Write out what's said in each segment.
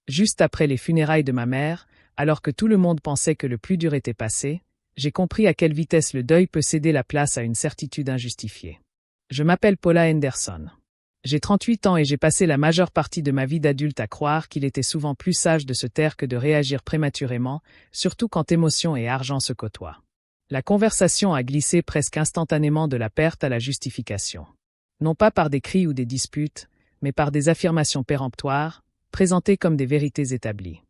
Juste après les funérailles de ma mère, alors que tout le monde pensait que le plus dur était passé, j'ai compris à quelle vitesse le deuil peut céder la place à une certitude injustifiée. Je m'appelle Paula Henderson. J'ai 38 ans et j'ai passé la majeure partie de ma vie d'adulte à croire qu'il était souvent plus sage de se taire que de réagir prématurément, surtout quand émotion et argent se côtoient. La conversation a glissé presque instantanément de la perte à la justification. Non pas par des cris ou des disputes, mais par des affirmations péremptoires, présentées comme des vérités établies.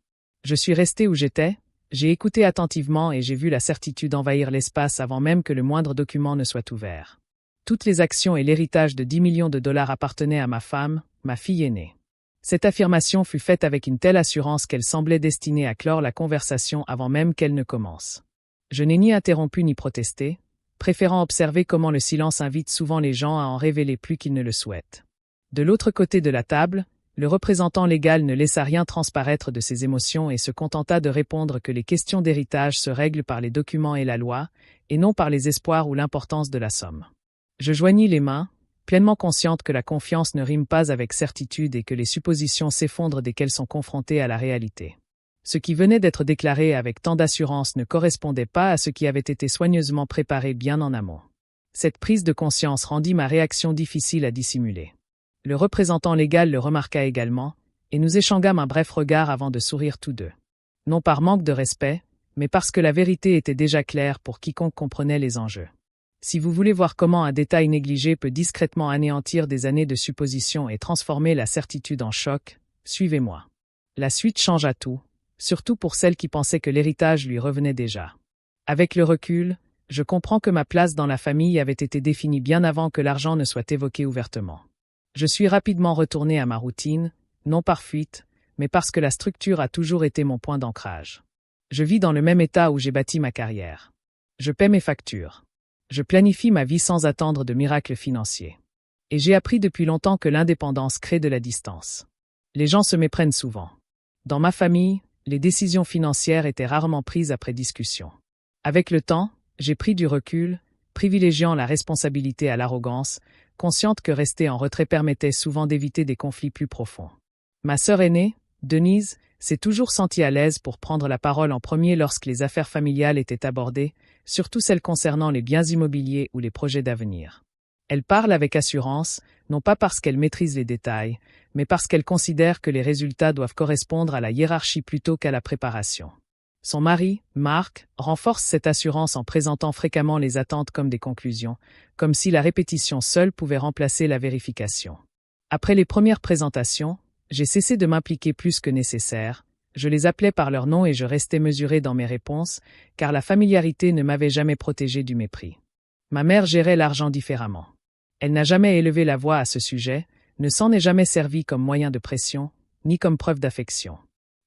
Je suis resté où j'étais, j'ai écouté attentivement et j'ai vu la certitude envahir l'espace avant même que le moindre document ne soit ouvert. Toutes les actions et l'héritage de 10 millions de dollars appartenaient à ma femme, ma fille aînée. Cette affirmation fut faite avec une telle assurance qu'elle semblait destinée à clore la conversation avant même qu'elle ne commence. Je n'ai ni interrompu ni protesté, préférant observer comment le silence invite souvent les gens à en révéler plus qu'ils ne le souhaitent. De l'autre côté de la table, le représentant légal ne laissa rien transparaître de ses émotions et se contenta de répondre que les questions d'héritage se règlent par les documents et la loi, et non par les espoirs ou l'importance de la somme. Je joignis les mains, pleinement consciente que la confiance ne rime pas avec certitude et que les suppositions s'effondrent dès qu'elles sont confrontées à la réalité. Ce qui venait d'être déclaré avec tant d'assurance ne correspondait pas à ce qui avait été soigneusement préparé bien en amont. Cette prise de conscience rendit ma réaction difficile à dissimuler. Le représentant légal le remarqua également, et nous échangeâmes un bref regard avant de sourire tous deux. Non par manque de respect, mais parce que la vérité était déjà claire pour quiconque comprenait les enjeux. Si vous voulez voir comment un détail négligé peut discrètement anéantir des années de suppositions et transformer la certitude en choc, suivez-moi. La suite changea tout, surtout pour celle qui pensait que l'héritage lui revenait déjà. Avec le recul, je comprends que ma place dans la famille avait été définie bien avant que l'argent ne soit évoqué ouvertement. Je suis rapidement retourné à ma routine, non par fuite, mais parce que la structure a toujours été mon point d'ancrage. Je vis dans le même état où j'ai bâti ma carrière. Je paie mes factures. Je planifie ma vie sans attendre de miracles financiers. Et j'ai appris depuis longtemps que l'indépendance crée de la distance. Les gens se méprennent souvent. Dans ma famille, les décisions financières étaient rarement prises après discussion. Avec le temps, j'ai pris du recul, privilégiant la responsabilité à l'arrogance, consciente que rester en retrait permettait souvent d'éviter des conflits plus profonds. Ma sœur aînée, Denise, s'est toujours sentie à l'aise pour prendre la parole en premier lorsque les affaires familiales étaient abordées, surtout celles concernant les biens immobiliers ou les projets d'avenir. Elle parle avec assurance, non pas parce qu'elle maîtrise les détails, mais parce qu'elle considère que les résultats doivent correspondre à la hiérarchie plutôt qu'à la préparation. Son mari, Marc, renforce cette assurance en présentant fréquemment les attentes comme des conclusions, comme si la répétition seule pouvait remplacer la vérification. Après les premières présentations, j'ai cessé de m'impliquer plus que nécessaire, je les appelais par leur nom et je restais mesuré dans mes réponses, car la familiarité ne m'avait jamais protégé du mépris. Ma mère gérait l'argent différemment. Elle n'a jamais élevé la voix à ce sujet, ne s'en est jamais servie comme moyen de pression, ni comme preuve d'affection.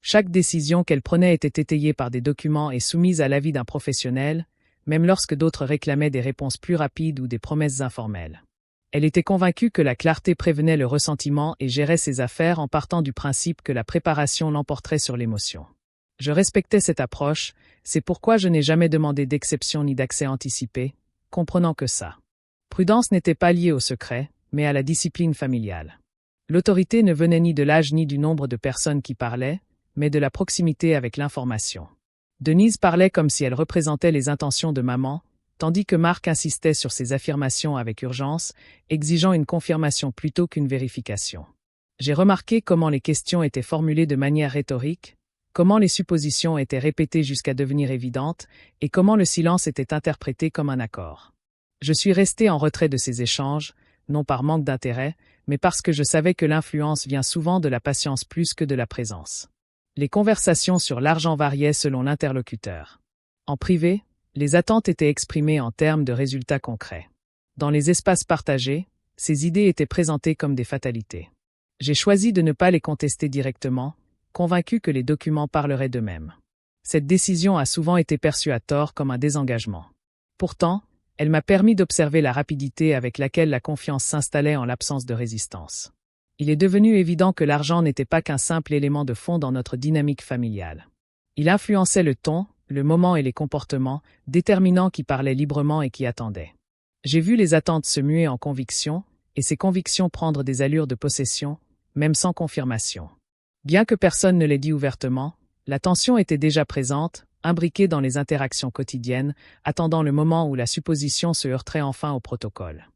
Chaque décision qu'elle prenait était étayée par des documents et soumise à l'avis d'un professionnel, même lorsque d'autres réclamaient des réponses plus rapides ou des promesses informelles. Elle était convaincue que la clarté prévenait le ressentiment et gérait ses affaires en partant du principe que la préparation l'emporterait sur l'émotion. Je respectais cette approche, c'est pourquoi je n'ai jamais demandé d'exception ni d'accès anticipé, comprenant que ça. Prudence n'était pas liée au secret, mais à la discipline familiale. L'autorité ne venait ni de l'âge ni du nombre de personnes qui parlaient, mais de la proximité avec l'information. Denise parlait comme si elle représentait les intentions de maman, tandis que Marc insistait sur ses affirmations avec urgence, exigeant une confirmation plutôt qu'une vérification. J'ai remarqué comment les questions étaient formulées de manière rhétorique, comment les suppositions étaient répétées jusqu'à devenir évidentes, et comment le silence était interprété comme un accord. Je suis resté en retrait de ces échanges, non par manque d'intérêt, mais parce que je savais que l'influence vient souvent de la patience plus que de la présence. Les conversations sur l'argent variaient selon l'interlocuteur. En privé, les attentes étaient exprimées en termes de résultats concrets. Dans les espaces partagés, ces idées étaient présentées comme des fatalités. J'ai choisi de ne pas les contester directement, convaincu que les documents parleraient d'eux-mêmes. Cette décision a souvent été perçue à tort comme un désengagement. Pourtant, elle m'a permis d'observer la rapidité avec laquelle la confiance s'installait en l'absence de résistance. Il est devenu évident que l'argent n'était pas qu'un simple élément de fond dans notre dynamique familiale. Il influençait le ton, le moment et les comportements, déterminant qui parlait librement et qui attendait. J'ai vu les attentes se muer en convictions, et ces convictions prendre des allures de possession, même sans confirmation. Bien que personne ne l'ait dit ouvertement, la tension était déjà présente, imbriquée dans les interactions quotidiennes, attendant le moment où la supposition se heurterait enfin au protocole.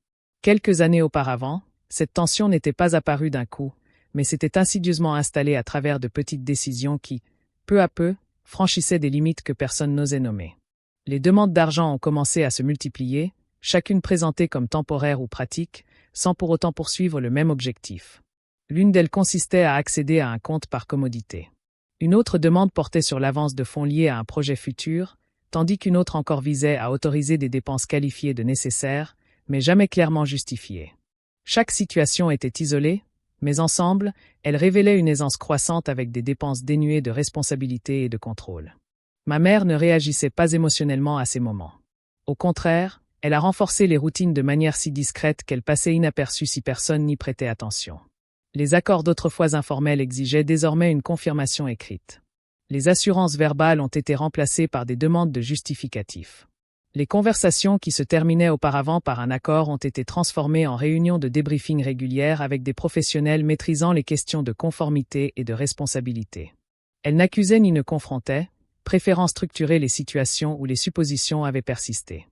Quelques années auparavant, cette tension n'était pas apparue d'un coup, mais s'était insidieusement installée à travers de petites décisions qui, peu à peu, franchissaient des limites que personne n'osait nommer. Les demandes d'argent ont commencé à se multiplier, chacune présentée comme temporaire ou pratique, sans pour autant poursuivre le même objectif. L'une d'elles consistait à accéder à un compte par commodité. Une autre demande portait sur l'avance de fonds liés à un projet futur, tandis qu'une autre encore visait à autoriser des dépenses qualifiées de nécessaires, mais jamais clairement justifiées. Chaque situation était isolée, mais ensemble, elles révélaient une aisance croissante avec des dépenses dénuées de responsabilité et de contrôle. Ma mère ne réagissait pas émotionnellement à ces moments. Au contraire, elle a renforcé les routines de manière si discrète qu'elles passaient inaperçues si personne n'y prêtait attention. Les accords d'autrefois informels exigeaient désormais une confirmation écrite. Les assurances verbales ont été remplacées par des demandes de justificatifs. Les conversations qui se terminaient auparavant par un accord ont été transformées en réunions de débriefing régulières avec des professionnels maîtrisant les questions de conformité et de responsabilité. Elles n'accusaient ni ne confrontaient, préférant structurer les situations où les suppositions avaient persisté.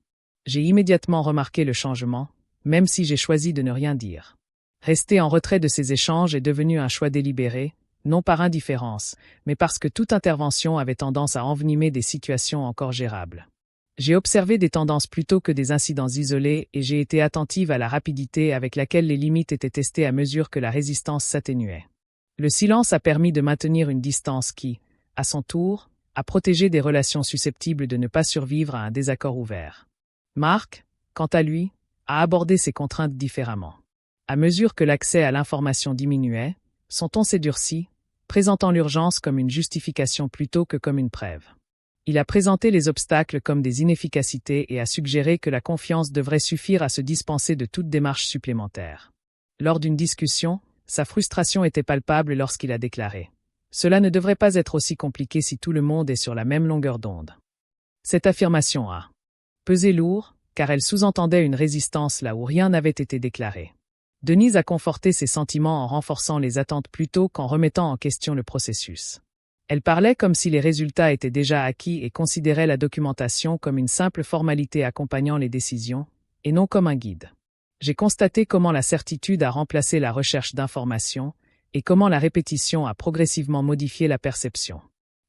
J'ai immédiatement remarqué le changement, même si j'ai choisi de ne rien dire. Rester en retrait de ces échanges est devenu un choix délibéré, non par indifférence, mais parce que toute intervention avait tendance à envenimer des situations encore gérables. J'ai observé des tendances plutôt que des incidents isolés et j'ai été attentive à la rapidité avec laquelle les limites étaient testées à mesure que la résistance s'atténuait. Le silence a permis de maintenir une distance qui, à son tour, a protégé des relations susceptibles de ne pas survivre à un désaccord ouvert. Marc, quant à lui, a abordé ces contraintes différemment. À mesure que l'accès à l'information diminuait, son ton s'est durci, présentant l'urgence comme une justification plutôt que comme une preuve. Il a présenté les obstacles comme des inefficacités et a suggéré que la confiance devrait suffire à se dispenser de toute démarche supplémentaire. Lors d'une discussion, sa frustration était palpable lorsqu'il a déclaré « Cela ne devrait pas être aussi compliqué si tout le monde est sur la même longueur d'onde ». Cette affirmation a pesé lourd, car elle sous-entendait une résistance là où rien n'avait été déclaré. Denise a conforté ses sentiments en renforçant les attentes plutôt qu'en remettant en question le processus. Elle parlait comme si les résultats étaient déjà acquis et considérait la documentation comme une simple formalité accompagnant les décisions, et non comme un guide. J'ai constaté comment la certitude a remplacé la recherche d'informations, et comment la répétition a progressivement modifié la perception.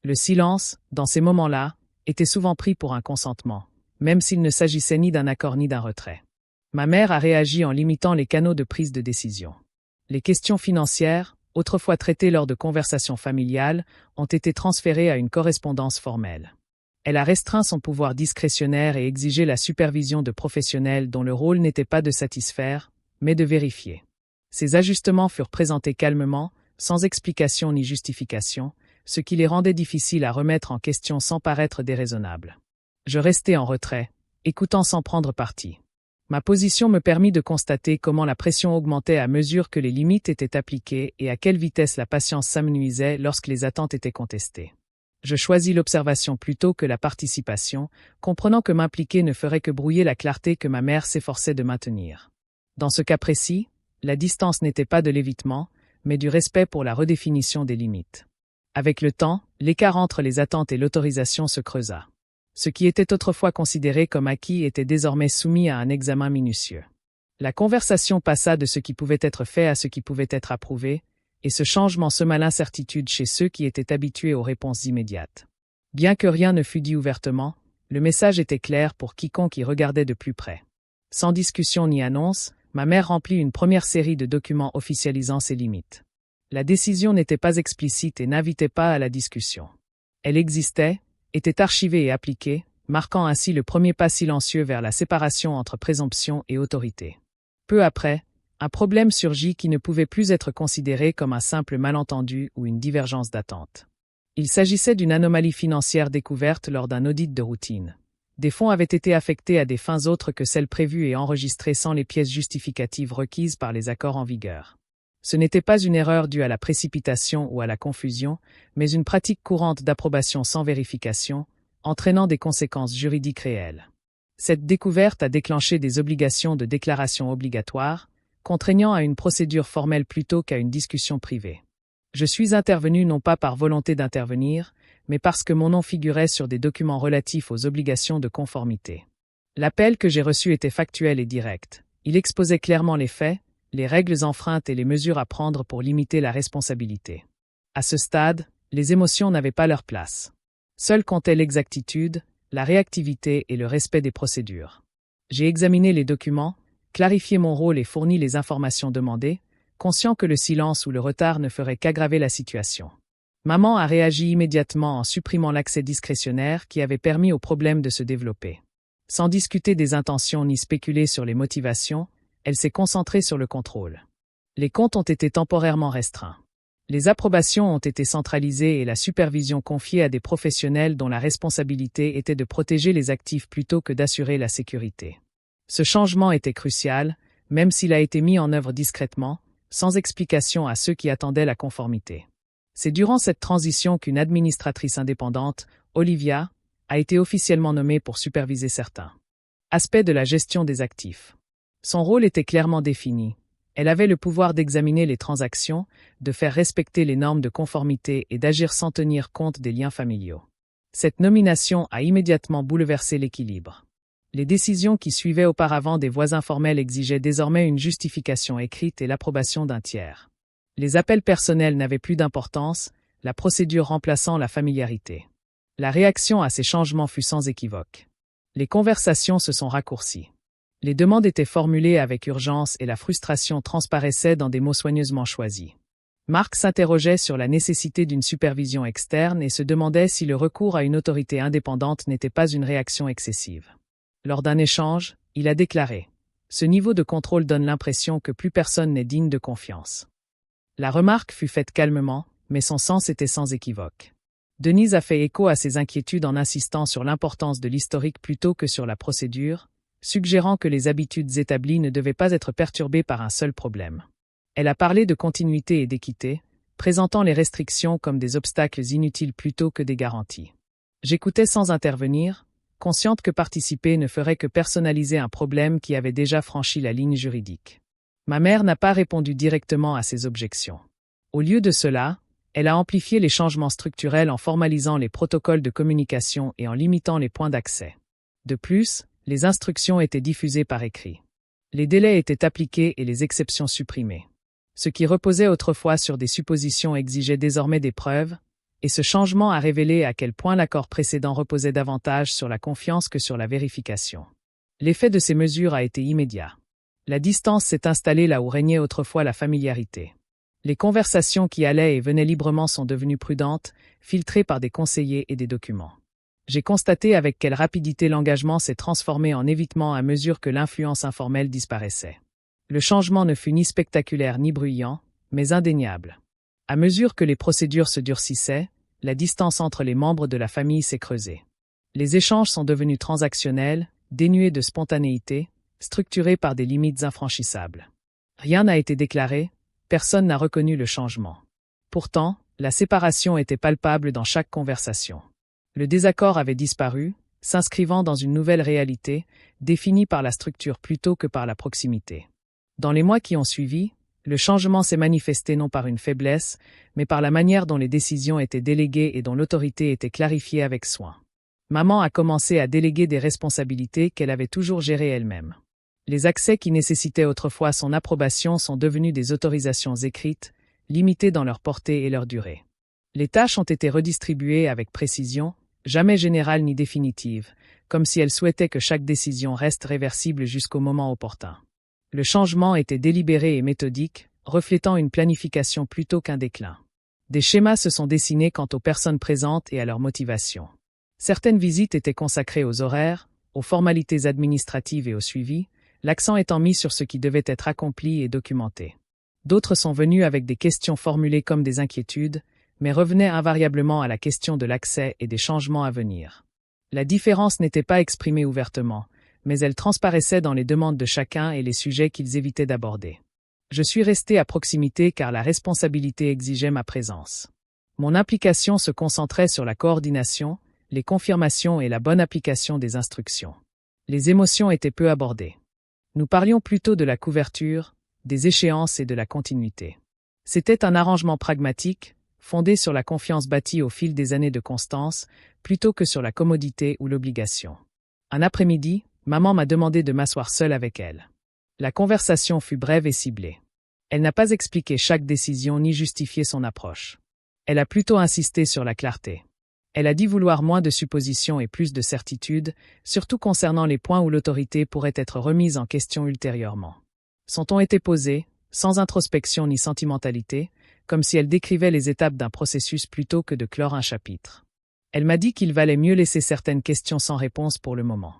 Le silence, dans ces moments-là, était souvent pris pour un consentement, même s'il ne s'agissait ni d'un accord ni d'un retrait. Ma mère a réagi en limitant les canaux de prise de décision. Les questions financières, autrefois traitées lors de conversations familiales, ont été transférées à une correspondance formelle. Elle a restreint son pouvoir discrétionnaire et exigé la supervision de professionnels dont le rôle n'était pas de satisfaire, mais de vérifier. Ces ajustements furent présentés calmement, sans explication ni justification, ce qui les rendait difficiles à remettre en question sans paraître déraisonnables. Je restais en retrait, écoutant sans prendre parti. Ma position me permit de constater comment la pression augmentait à mesure que les limites étaient appliquées et à quelle vitesse la patience s'amenuisait lorsque les attentes étaient contestées. Je choisis l'observation plutôt que la participation, comprenant que m'impliquer ne ferait que brouiller la clarté que ma mère s'efforçait de maintenir. Dans ce cas précis, la distance n'était pas de l'évitement, mais du respect pour la redéfinition des limites. Avec le temps, l'écart entre les attentes et l'autorisation se creusa. Ce qui était autrefois considéré comme acquis était désormais soumis à un examen minutieux. La conversation passa de ce qui pouvait être fait à ce qui pouvait être approuvé, et ce changement sema l'incertitude chez ceux qui étaient habitués aux réponses immédiates. Bien que rien ne fût dit ouvertement, le message était clair pour quiconque y regardait de plus près. Sans discussion ni annonce, ma mère remplit une première série de documents officialisant ses limites. La décision n'était pas explicite et n'invitait pas à la discussion. Elle existait, était archivée et appliquée, marquant ainsi le premier pas silencieux vers la séparation entre présomption et autorité. Peu après, un problème surgit qui ne pouvait plus être considéré comme un simple malentendu ou une divergence d'attente. Il s'agissait d'une anomalie financière découverte lors d'un audit de routine. Des fonds avaient été affectés à des fins autres que celles prévues et enregistrées sans les pièces justificatives requises par les accords en vigueur. Ce n'était pas une erreur due à la précipitation ou à la confusion, mais une pratique courante d'approbation sans vérification, entraînant des conséquences juridiques réelles. Cette découverte a déclenché des obligations de déclaration obligatoires, contraignant à une procédure formelle plutôt qu'à une discussion privée. Je suis intervenu non pas par volonté d'intervenir, mais parce que mon nom figurait sur des documents relatifs aux obligations de conformité. L'appel que j'ai reçu était factuel et direct. Il exposait clairement les faits, les règles enfreintes et les mesures à prendre pour limiter la responsabilité. À ce stade, les émotions n'avaient pas leur place. Seule comptait l'exactitude, la réactivité et le respect des procédures. J'ai examiné les documents, clarifié mon rôle et fourni les informations demandées, conscient que le silence ou le retard ne ferait qu'aggraver la situation. Maman a réagi immédiatement en supprimant l'accès discrétionnaire qui avait permis au problème de se développer. Sans discuter des intentions ni spéculer sur les motivations, elle s'est concentrée sur le contrôle. Les comptes ont été temporairement restreints. Les approbations ont été centralisées et la supervision confiée à des professionnels dont la responsabilité était de protéger les actifs plutôt que d'assurer la sécurité. Ce changement était crucial, même s'il a été mis en œuvre discrètement, sans explication à ceux qui attendaient la conformité. C'est durant cette transition qu'une administratrice indépendante, Olivia, a été officiellement nommée pour superviser certains aspects de la gestion des actifs. Son rôle était clairement défini. Elle avait le pouvoir d'examiner les transactions, de faire respecter les normes de conformité et d'agir sans tenir compte des liens familiaux. Cette nomination a immédiatement bouleversé l'équilibre. Les décisions qui suivaient auparavant des voies informelles exigeaient désormais une justification écrite et l'approbation d'un tiers. Les appels personnels n'avaient plus d'importance, la procédure remplaçant la familiarité. La réaction à ces changements fut sans équivoque. Les conversations se sont raccourcies. Les demandes étaient formulées avec urgence et la frustration transparaissait dans des mots soigneusement choisis. Marc s'interrogeait sur la nécessité d'une supervision externe et se demandait si le recours à une autorité indépendante n'était pas une réaction excessive. Lors d'un échange, il a déclaré « Ce niveau de contrôle donne l'impression que plus personne n'est digne de confiance ». La remarque fut faite calmement, mais son sens était sans équivoque. Denise a fait écho à ses inquiétudes en insistant sur l'importance de l'historique plutôt que sur la procédure, suggérant que les habitudes établies ne devaient pas être perturbées par un seul problème. Elle a parlé de continuité et d'équité, présentant les restrictions comme des obstacles inutiles plutôt que des garanties. J'écoutais sans intervenir, consciente que participer ne ferait que personnaliser un problème qui avait déjà franchi la ligne juridique. Ma mère n'a pas répondu directement à ces objections. Au lieu de cela, elle a amplifié les changements structurels en formalisant les protocoles de communication et en limitant les points d'accès. De plus, les instructions étaient diffusées par écrit. Les délais étaient appliqués et les exceptions supprimées. Ce qui reposait autrefois sur des suppositions exigeait désormais des preuves, et ce changement a révélé à quel point l'accord précédent reposait davantage sur la confiance que sur la vérification. L'effet de ces mesures a été immédiat. La distance s'est installée là où régnait autrefois la familiarité. Les conversations qui allaient et venaient librement sont devenues prudentes, filtrées par des conseillers et des documents. J'ai constaté avec quelle rapidité l'engagement s'est transformé en évitement à mesure que l'influence informelle disparaissait. Le changement ne fut ni spectaculaire ni bruyant, mais indéniable. À mesure que les procédures se durcissaient, la distance entre les membres de la famille s'est creusée. Les échanges sont devenus transactionnels, dénués de spontanéité, structurés par des limites infranchissables. Rien n'a été déclaré, personne n'a reconnu le changement. Pourtant, la séparation était palpable dans chaque conversation. Le désaccord avait disparu, s'inscrivant dans une nouvelle réalité, définie par la structure plutôt que par la proximité. Dans les mois qui ont suivi, le changement s'est manifesté non par une faiblesse, mais par la manière dont les décisions étaient déléguées et dont l'autorité était clarifiée avec soin. Maman a commencé à déléguer des responsabilités qu'elle avait toujours gérées elle-même. Les accès qui nécessitaient autrefois son approbation sont devenus des autorisations écrites, limitées dans leur portée et leur durée. Les tâches ont été redistribuées avec précision, jamais générale ni définitive, comme si elle souhaitait que chaque décision reste réversible jusqu'au moment opportun. Le changement était délibéré et méthodique, reflétant une planification plutôt qu'un déclin. Des schémas se sont dessinés quant aux personnes présentes et à leur motivation. Certaines visites étaient consacrées aux horaires, aux formalités administratives et au suivi, l'accent étant mis sur ce qui devait être accompli et documenté. D'autres sont venus avec des questions formulées comme des inquiétudes, mais revenaient invariablement à la question de l'accès et des changements à venir. La différence n'était pas exprimée ouvertement, mais elle transparaissait dans les demandes de chacun et les sujets qu'ils évitaient d'aborder. Je suis resté à proximité car la responsabilité exigeait ma présence. Mon implication se concentrait sur la coordination, les confirmations et la bonne application des instructions. Les émotions étaient peu abordées. Nous parlions plutôt de la couverture, des échéances et de la continuité. C'était un arrangement pragmatique, fondé sur la confiance bâtie au fil des années de constance, plutôt que sur la commodité ou l'obligation. Un après-midi, maman m'a demandé de m'asseoir seule avec elle. La conversation fut brève et ciblée. Elle n'a pas expliqué chaque décision ni justifié son approche. Elle a plutôt insisté sur la clarté. Elle a dit vouloir moins de suppositions et plus de certitudes, surtout concernant les points où l'autorité pourrait être remise en question ultérieurement. Son ton était posé, sans introspection ni sentimentalité, comme si elle décrivait les étapes d'un processus plutôt que de clore un chapitre. Elle m'a dit qu'il valait mieux laisser certaines questions sans réponse pour le moment.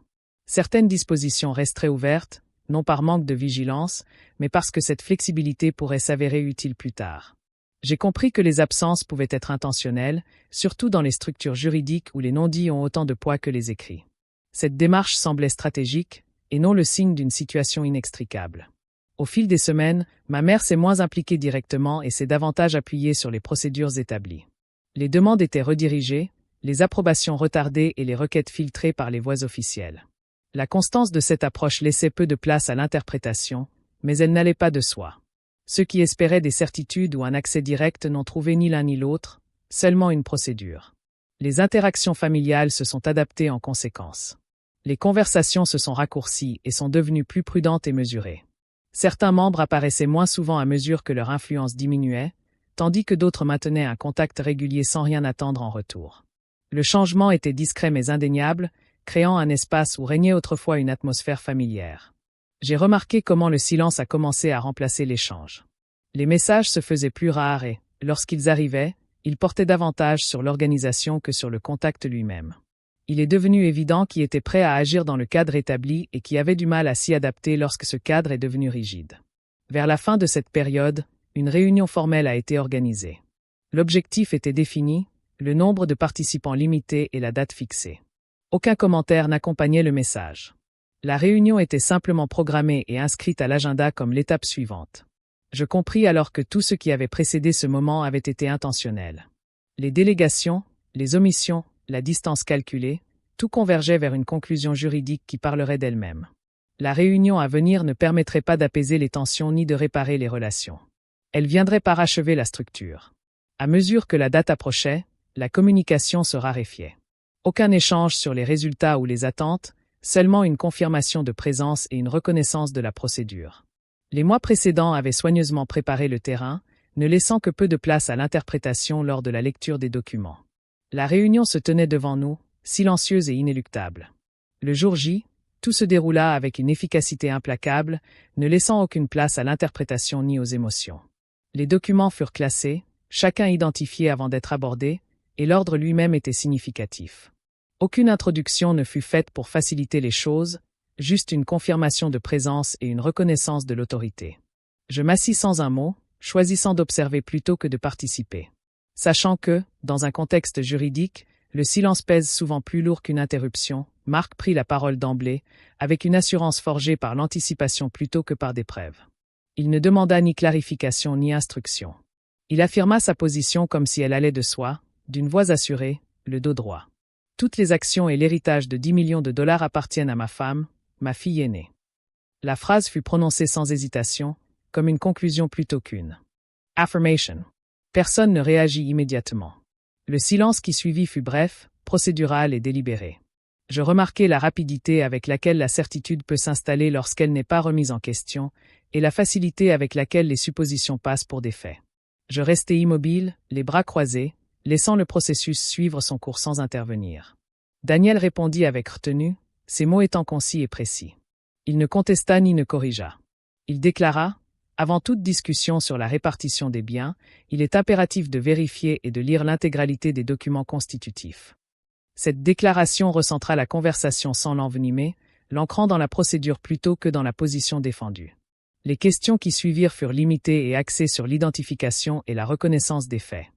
Certaines dispositions resteraient ouvertes, non par manque de vigilance, mais parce que cette flexibilité pourrait s'avérer utile plus tard. J'ai compris que les absences pouvaient être intentionnelles, surtout dans les structures juridiques où les non-dits ont autant de poids que les écrits. Cette démarche semblait stratégique, et non le signe d'une situation inextricable. Au fil des semaines, ma mère s'est moins impliquée directement et s'est davantage appuyée sur les procédures établies. Les demandes étaient redirigées, les approbations retardées et les requêtes filtrées par les voies officielles. La constance de cette approche laissait peu de place à l'interprétation, mais elle n'allait pas de soi. Ceux qui espéraient des certitudes ou un accès direct n'ont trouvé ni l'un ni l'autre, seulement une procédure. Les interactions familiales se sont adaptées en conséquence. Les conversations se sont raccourcies et sont devenues plus prudentes et mesurées. Certains membres apparaissaient moins souvent à mesure que leur influence diminuait, tandis que d'autres maintenaient un contact régulier sans rien attendre en retour. Le changement était discret mais indéniable, créant un espace où régnait autrefois une atmosphère familière. J'ai remarqué comment le silence a commencé à remplacer l'échange. Les messages se faisaient plus rares et, lorsqu'ils arrivaient, ils portaient davantage sur l'organisation que sur le contact lui-même. Il est devenu évident qui était prêt à agir dans le cadre établi et qui avait du mal à s'y adapter lorsque ce cadre est devenu rigide. Vers la fin de cette période, une réunion formelle a été organisée. L'objectif était défini, le nombre de participants limité et la date fixée. Aucun commentaire n'accompagnait le message. La réunion était simplement programmée et inscrite à l'agenda comme l'étape suivante. Je compris alors que tout ce qui avait précédé ce moment avait été intentionnel. Les délégations, les omissions, la distance calculée, tout convergeait vers une conclusion juridique qui parlerait d'elle-même. La réunion à venir ne permettrait pas d'apaiser les tensions ni de réparer les relations. Elle viendrait parachever la structure. À mesure que la date approchait, la communication se raréfiait. Aucun échange sur les résultats ou les attentes, seulement une confirmation de présence et une reconnaissance de la procédure. Les mois précédents avaient soigneusement préparé le terrain, ne laissant que peu de place à l'interprétation lors de la lecture des documents. La réunion se tenait devant nous, silencieuse et inéluctable. Le jour J, tout se déroula avec une efficacité implacable, ne laissant aucune place à l'interprétation ni aux émotions. Les documents furent classés, chacun identifié avant d'être abordé, et l'ordre lui-même était significatif. Aucune introduction ne fut faite pour faciliter les choses, juste une confirmation de présence et une reconnaissance de l'autorité. Je m'assis sans un mot, choisissant d'observer plutôt que de participer. Sachant que, dans un contexte juridique, le silence pèse souvent plus lourd qu'une interruption, Marc prit la parole d'emblée, avec une assurance forgée par l'anticipation plutôt que par des preuves. Il ne demanda ni clarification ni instruction. Il affirma sa position comme si elle allait de soi, d'une voix assurée, le dos droit. Toutes les actions et l'héritage de 10 millions de dollars appartiennent à ma femme, ma fille aînée. La phrase fut prononcée sans hésitation, comme une conclusion plutôt qu'une affirmation. Personne ne réagit immédiatement. Le silence qui suivit fut bref, procédural et délibéré. Je remarquai la rapidité avec laquelle la certitude peut s'installer lorsqu'elle n'est pas remise en question, et la facilité avec laquelle les suppositions passent pour des faits. Je restai immobile, les bras croisés, laissant le processus suivre son cours sans intervenir. Daniel répondit avec retenue, ses mots étant concis et précis. Il ne contesta ni ne corrigea. Il déclara, avant toute discussion sur la répartition des biens, il est impératif de vérifier et de lire l'intégralité des documents constitutifs. Cette déclaration recentra la conversation sans l'envenimer, l'ancrant dans la procédure plutôt que dans la position défendue. Les questions qui suivirent furent limitées et axées sur l'identification et la reconnaissance des faits.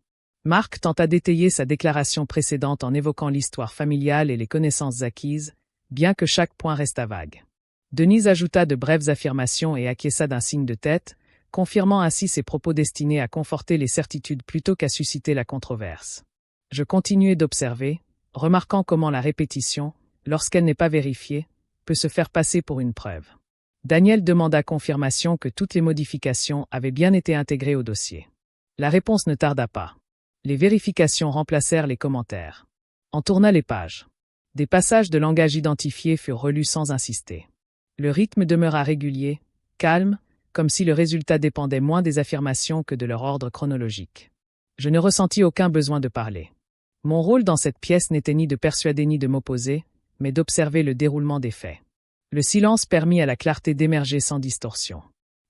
Marc tenta d'étayer sa déclaration précédente en évoquant l'histoire familiale et les connaissances acquises, bien que chaque point restât vague. Denise ajouta de brèves affirmations et acquiesça d'un signe de tête, confirmant ainsi ses propos destinés à conforter les certitudes plutôt qu'à susciter la controverse. Je continuai d'observer, remarquant comment la répétition, lorsqu'elle n'est pas vérifiée, peut se faire passer pour une preuve. Daniel demanda confirmation que toutes les modifications avaient bien été intégrées au dossier. La réponse ne tarda pas. Les vérifications remplacèrent les commentaires. On tourna les pages. Des passages de langage identifiés furent relus sans insister. Le rythme demeura régulier, calme, comme si le résultat dépendait moins des affirmations que de leur ordre chronologique. Je ne ressentis aucun besoin de parler. Mon rôle dans cette pièce n'était ni de persuader ni de m'opposer, mais d'observer le déroulement des faits. Le silence permit à la clarté d'émerger sans distorsion.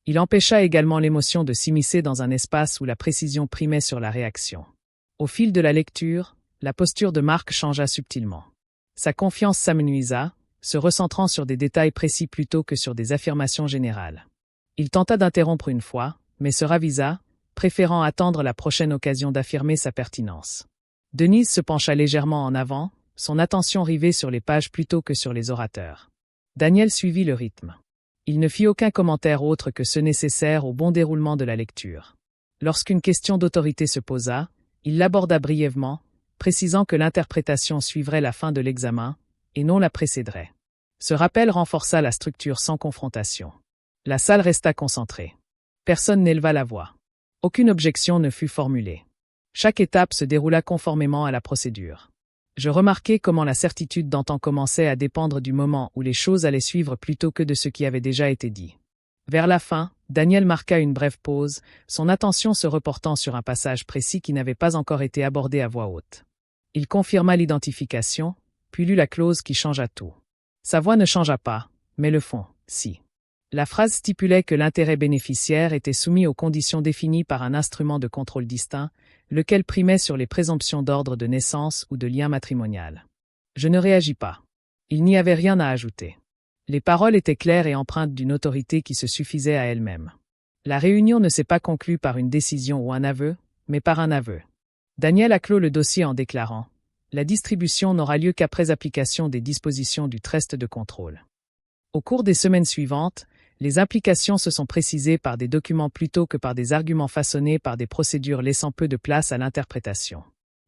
Il empêcha également l'émotion de s'immiscer dans un espace où la précision primait sur la réaction. Au fil de la lecture, la posture de Marc changea subtilement. Sa confiance s'amenuisa, se recentrant sur des détails précis plutôt que sur des affirmations générales. Il tenta d'interrompre une fois, mais se ravisa, préférant attendre la prochaine occasion d'affirmer sa pertinence. Denise se pencha légèrement en avant, son attention rivée sur les pages plutôt que sur les orateurs. Daniel suivit le rythme. Il ne fit aucun commentaire autre que ceux nécessaires au bon déroulement de la lecture. Lorsqu'une question d'autorité se posa, il l'aborda brièvement, précisant que l'interprétation suivrait la fin de l'examen, et non la précéderait. Ce rappel renforça la structure sans confrontation. La salle resta concentrée. Personne n'éleva la voix. Aucune objection ne fut formulée. Chaque étape se déroula conformément à la procédure. Je remarquai comment la certitude d'entendre commençait à dépendre du moment où les choses allaient suivre plutôt que de ce qui avait déjà été dit. Vers la fin, Daniel marqua une brève pause, son attention se reportant sur un passage précis qui n'avait pas encore été abordé à voix haute. Il confirma l'identification, puis lut la clause qui changea tout. Sa voix ne changea pas, mais le fond, si. La phrase stipulait que l'intérêt bénéficiaire était soumis aux conditions définies par un instrument de contrôle distinct, lequel primait sur les présomptions d'ordre de naissance ou de lien matrimonial. Je ne réagis pas. Il n'y avait rien à ajouter. Les paroles étaient claires et empreintes d'une autorité qui se suffisait à elle-même. La réunion ne s'est pas conclue par une décision ou un aveu, mais par un aveu. Daniel a clos le dossier en déclarant « La distribution n'aura lieu qu'après application des dispositions du trust de contrôle ». Au cours des semaines suivantes, les implications se sont précisées par des documents plutôt que par des arguments façonnés par des procédures laissant peu de place à l'interprétation.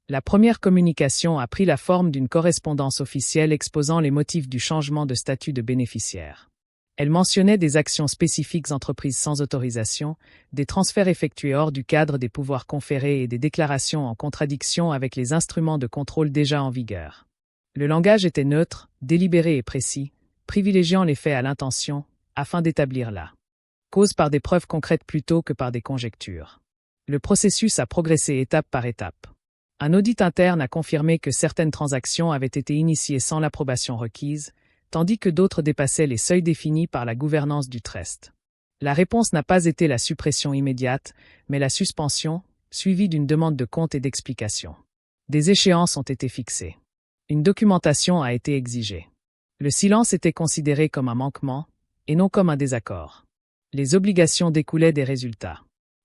La première communication a pris la forme d'une correspondance officielle exposant les motifs du changement de statut de bénéficiaire. Elle mentionnait des actions spécifiques entreprises sans autorisation, des transferts effectués hors du cadre des pouvoirs conférés et des déclarations en contradiction avec les instruments de contrôle déjà en vigueur. Le langage était neutre, délibéré et précis, privilégiant les faits à l'intention, afin d'établir la cause par des preuves concrètes plutôt que par des conjectures. Le processus a progressé étape par étape. Un audit interne a confirmé que certaines transactions avaient été initiées sans l'approbation requise, tandis que d'autres dépassaient les seuils définis par la gouvernance du trust. La réponse n'a pas été la suppression immédiate, mais la suspension, suivie d'une demande de compte et d'explication. Des échéances ont été fixées. Une documentation a été exigée. Le silence était considéré comme un manquement, et non comme un désaccord. Les obligations découlaient des résultats.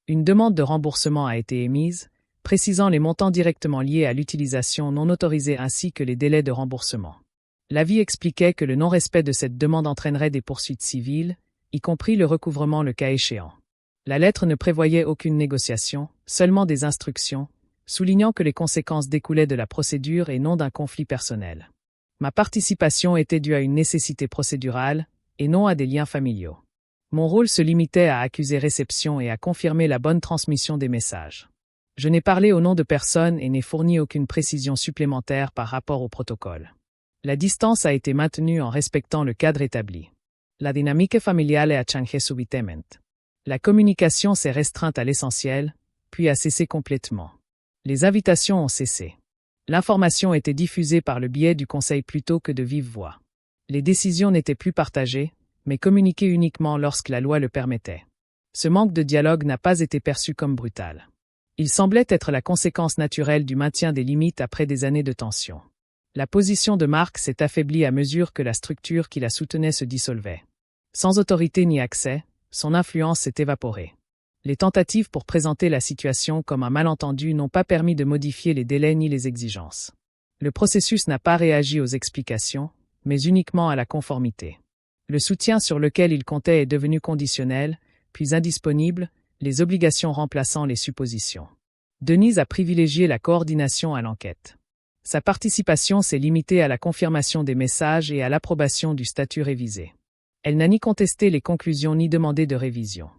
Une demande de remboursement a été émise, précisant les montants directement liés à l'utilisation non autorisée ainsi que les délais de remboursement. L'avis expliquait que le non-respect de cette demande entraînerait des poursuites civiles, y compris le recouvrement le cas échéant. La lettre ne prévoyait aucune négociation, seulement des instructions, soulignant que les conséquences découlaient de la procédure et non d'un conflit personnel. Ma participation était due à une nécessité procédurale, et non à des liens familiaux. Mon rôle se limitait à accuser réception et à confirmer la bonne transmission des messages. Je n'ai parlé au nom de personne et n'ai fourni aucune précision supplémentaire par rapport au protocole. La distance a été maintenue en respectant le cadre établi. La dynamique familiale a changé subitement. La communication s'est restreinte à l'essentiel, puis a cessé complètement. Les invitations ont cessé. L'information était diffusée par le biais du conseil plutôt que de vive voix. Les décisions n'étaient plus partagées, mais communiquées uniquement lorsque la loi le permettait. Ce manque de dialogue n'a pas été perçu comme brutal. Il semblait être la conséquence naturelle du maintien des limites après des années de tension. La position de Marc s'est affaiblie à mesure que la structure qui la soutenait se dissolvait. Sans autorité ni accès, son influence s'est évaporée. Les tentatives pour présenter la situation comme un malentendu n'ont pas permis de modifier les délais ni les exigences. Le processus n'a pas réagi aux explications, mais uniquement à la conformité. Le soutien sur lequel il comptait est devenu conditionnel, puis indisponible, les obligations remplaçant les suppositions. Denise a privilégié la coordination à l'enquête. Sa participation s'est limitée à la confirmation des messages et à l'approbation du statut révisé. Elle n'a ni contesté les conclusions ni demandé de révision.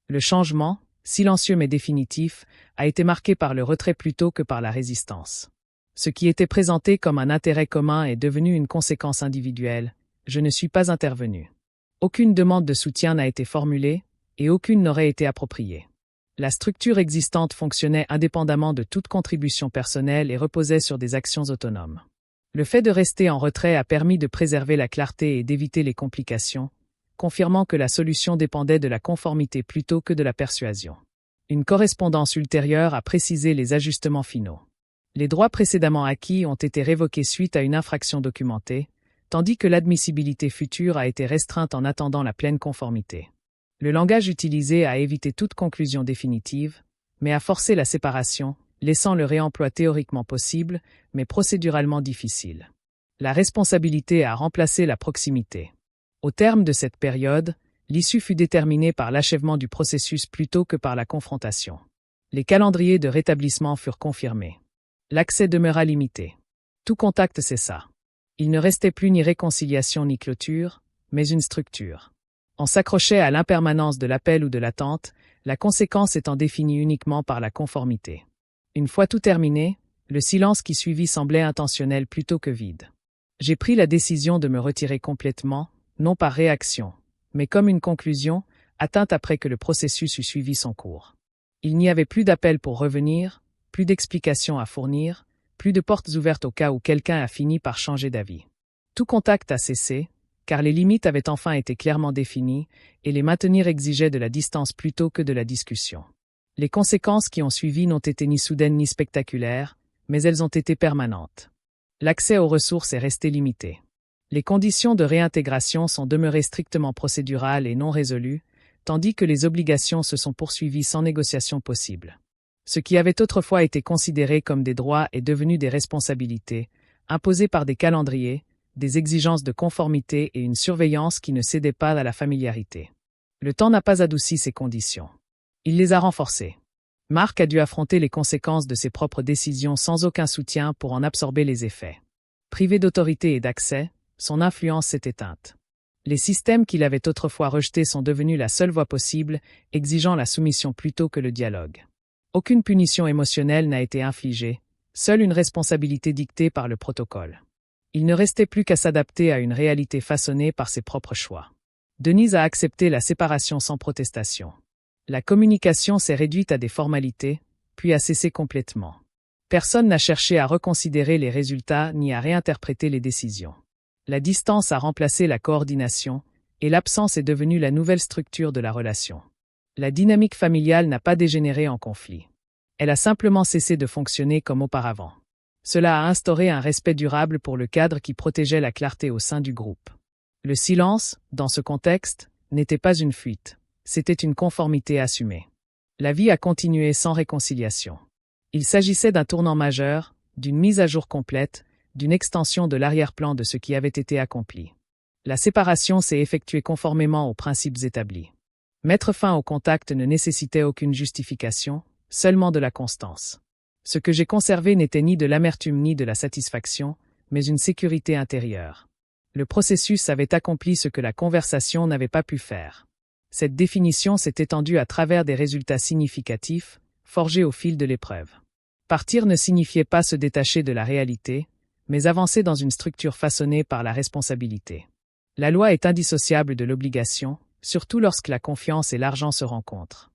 Le changement, silencieux mais définitif, a été marqué par le retrait plutôt que par la résistance. Ce qui était présenté comme un intérêt commun est devenu une conséquence individuelle. Je ne suis pas intervenu. Aucune demande de soutien n'a été formulée, et aucune n'aurait été appropriée. La structure existante fonctionnait indépendamment de toute contribution personnelle et reposait sur des actions autonomes. Le fait de rester en retrait a permis de préserver la clarté et d'éviter les complications, confirmant que la solution dépendait de la conformité plutôt que de la persuasion. Une correspondance ultérieure a précisé les ajustements finaux. Les droits précédemment acquis ont été révoqués suite à une infraction documentée, tandis que l'admissibilité future a été restreinte en attendant la pleine conformité. Le langage utilisé a évité toute conclusion définitive, mais a forcé la séparation, laissant le réemploi théoriquement possible, mais procéduralement difficile. La responsabilité a remplacé la proximité. Au terme de cette période, l'issue fut déterminée par l'achèvement du processus plutôt que par la confrontation. Les calendriers de rétablissement furent confirmés. L'accès demeura limité. Tout contact cessa. Il ne restait plus ni réconciliation ni clôture, mais une structure. On s'accrochait à l'impermanence de l'appel ou de l'attente, la conséquence étant définie uniquement par la conformité. Une fois tout terminé, le silence qui suivit semblait intentionnel plutôt que vide. J'ai pris la décision de me retirer complètement, non par réaction, mais comme une conclusion, atteinte après que le processus eut suivi son cours. Il n'y avait plus d'appel pour revenir, plus d'explications à fournir, plus de portes ouvertes au cas où quelqu'un a fini par changer d'avis. Tout contact a cessé, car les limites avaient enfin été clairement définies, et les maintenir exigeait de la distance plutôt que de la discussion. Les conséquences qui ont suivi n'ont été ni soudaines ni spectaculaires, mais elles ont été permanentes. L'accès aux ressources est resté limité. Les conditions de réintégration sont demeurées strictement procédurales et non résolues, tandis que les obligations se sont poursuivies sans négociation possible. Ce qui avait autrefois été considéré comme des droits est devenu des responsabilités, imposées par des calendriers, des exigences de conformité et une surveillance qui ne cédait pas à la familiarité. Le temps n'a pas adouci ces conditions. Il les a renforcées. Marc a dû affronter les conséquences de ses propres décisions sans aucun soutien pour en absorber les effets. Privé d'autorité et d'accès, son influence s'est éteinte. Les systèmes qu'il avait autrefois rejetés sont devenus la seule voie possible, exigeant la soumission plutôt que le dialogue. Aucune punition émotionnelle n'a été infligée, seule une responsabilité dictée par le protocole. Il ne restait plus qu'à s'adapter à une réalité façonnée par ses propres choix. Denise a accepté la séparation sans protestation. La communication s'est réduite à des formalités, puis a cessé complètement. Personne n'a cherché à reconsidérer les résultats ni à réinterpréter les décisions. La distance a remplacé la coordination, et l'absence est devenue la nouvelle structure de la relation. La dynamique familiale n'a pas dégénéré en conflit. Elle a simplement cessé de fonctionner comme auparavant. Cela a instauré un respect durable pour le cadre qui protégeait la clarté au sein du groupe. Le silence, dans ce contexte, n'était pas une fuite, c'était une conformité assumée. La vie a continué sans réconciliation. Il s'agissait d'un tournant majeur, d'une mise à jour complète, d'une extension de l'arrière-plan de ce qui avait été accompli. La séparation s'est effectuée conformément aux principes établis. Mettre fin au contact ne nécessitait aucune justification, seulement de la constance. Ce que j'ai conservé n'était ni de l'amertume ni de la satisfaction, mais une sécurité intérieure. Le processus avait accompli ce que la conversation n'avait pas pu faire. Cette définition s'est étendue à travers des résultats significatifs, forgés au fil de l'épreuve. Partir ne signifiait pas se détacher de la réalité, mais avancer dans une structure façonnée par la responsabilité. La loi est indissociable de l'obligation, surtout lorsque la confiance et l'argent se rencontrent.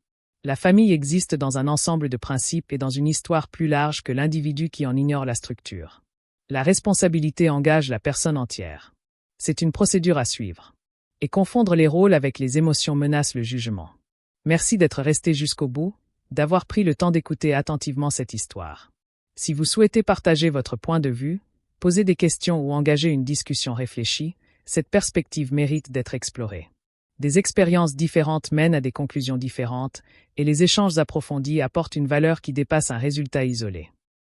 La famille existe dans un ensemble de principes et dans une histoire plus large que l'individu qui en ignore la structure. La responsabilité engage la personne entière. C'est une procédure à suivre. Et confondre les rôles avec les émotions menace le jugement. Merci d'être resté jusqu'au bout, d'avoir pris le temps d'écouter attentivement cette histoire. Si vous souhaitez partager votre point de vue, poser des questions ou engager une discussion réfléchie, cette perspective mérite d'être explorée. Des expériences différentes mènent à des conclusions différentes, et les échanges approfondis apportent une valeur qui dépasse un résultat isolé.